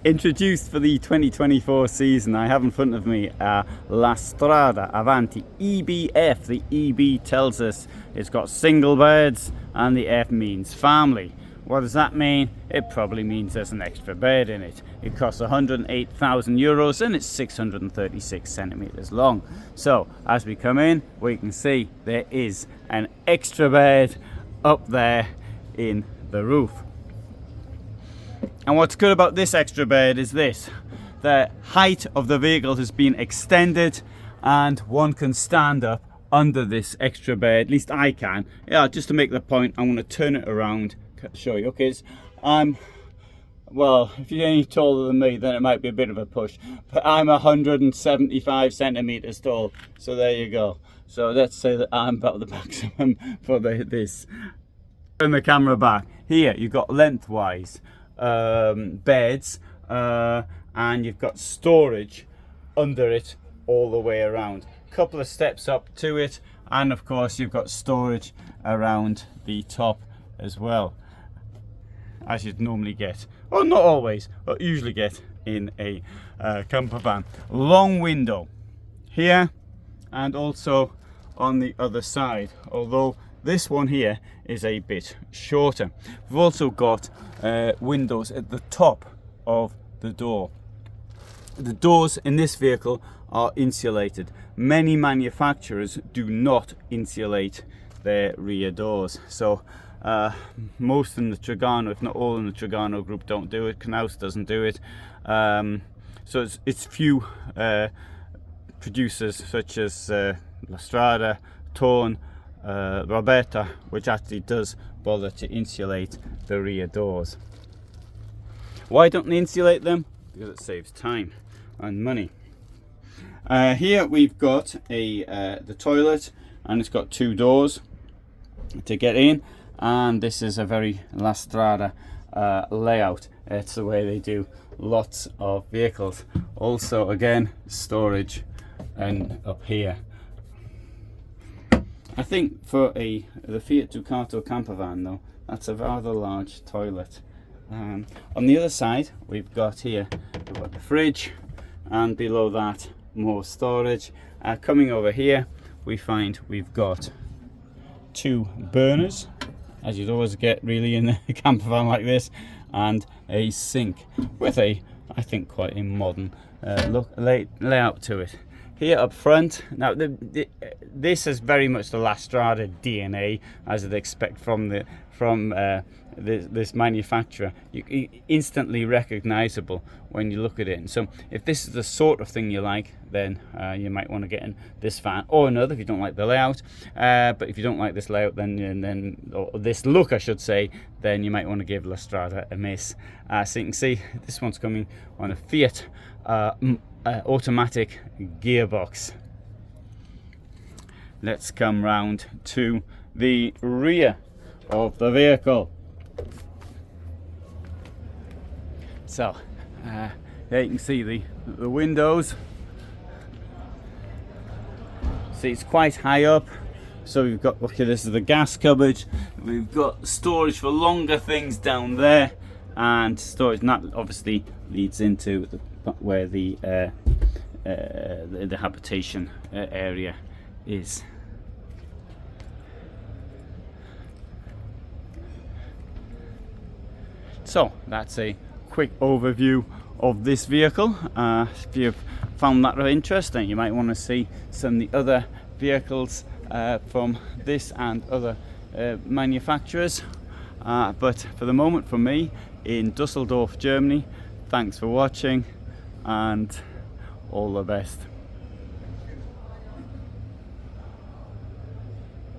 Introduced for the 2024 season, I have in front of me La Strada Avanti EBF. The EB tells us it's got single beds and the F means family. What does that mean? It probably means there's an extra bed in it. It costs 108,000 euros and it's 636 centimeters long. So as we come in, we can see there is an extra bed up there in the roof. And what's good about this extra bed is this: the height of the vehicle has been extended and one can stand up under this extra bed. At least I can. Yeah, just to make the point, I'm going to turn it around, show you. Okay, well, if you're any taller than me, then it might be a bit of a push, but I'm 175 centimeters tall, so there you go. So let's say that I'm about the maximum for this. Turn the camera back. Here you've got lengthwise beds, and you've got storage under it all the way around. Couple of steps up to it, and of course you've got storage around the top as well, as you'd normally get, well, not always, but usually get in a camper van. Long window here and also on the other side, although this one here is a bit shorter. We've also got windows at the top of the door. The doors in this vehicle are insulated. Many manufacturers do not insulate their rear doors. So most in the Trigano, if not all in the Trigano group, don't do it. Knaus doesn't do it. So it's few producers such as La Strada, Torn, Robeta, which actually does bother to insulate the rear doors. Why don't they insulate them? Because it saves time and money. Here we've got the toilet, and it's got two doors to get in, and this is a very La Strada layout. It's the way they do lots of vehicles. Also, again, storage and up here. I think for the Fiat Ducato campervan though, that's a rather large toilet. On the other side we've got the fridge, and below that more storage. Coming over here we find we've got two burners, as you'd always get really in a campervan like this, and a sink with I think quite a modern layout to it. Here up front, now this is very much the La Strada DNA, as I'd expect from this manufacturer. Instantly recognizable when you look at it. And so if this is the sort of thing you like, then you might want to get in this van or another if you don't like the layout. But if you don't like this layout, then or this look I should say, then you might want to give La Strada a miss. So you can see this one's coming on a Fiat automatic gearbox. Let's come round to the rear of the vehicle. So there you can see the windows. See, it's quite high up, so we've got, okay, this is the gas cupboard, we've got storage for longer things down there, and storage, and that obviously leads into where the habitation area is. So that's a quick overview of this vehicle. If you've found that of interest, then you might want to see some of the other vehicles from this and other manufacturers. But for the moment, from me in Düsseldorf, Germany, thanks for watching and all the best.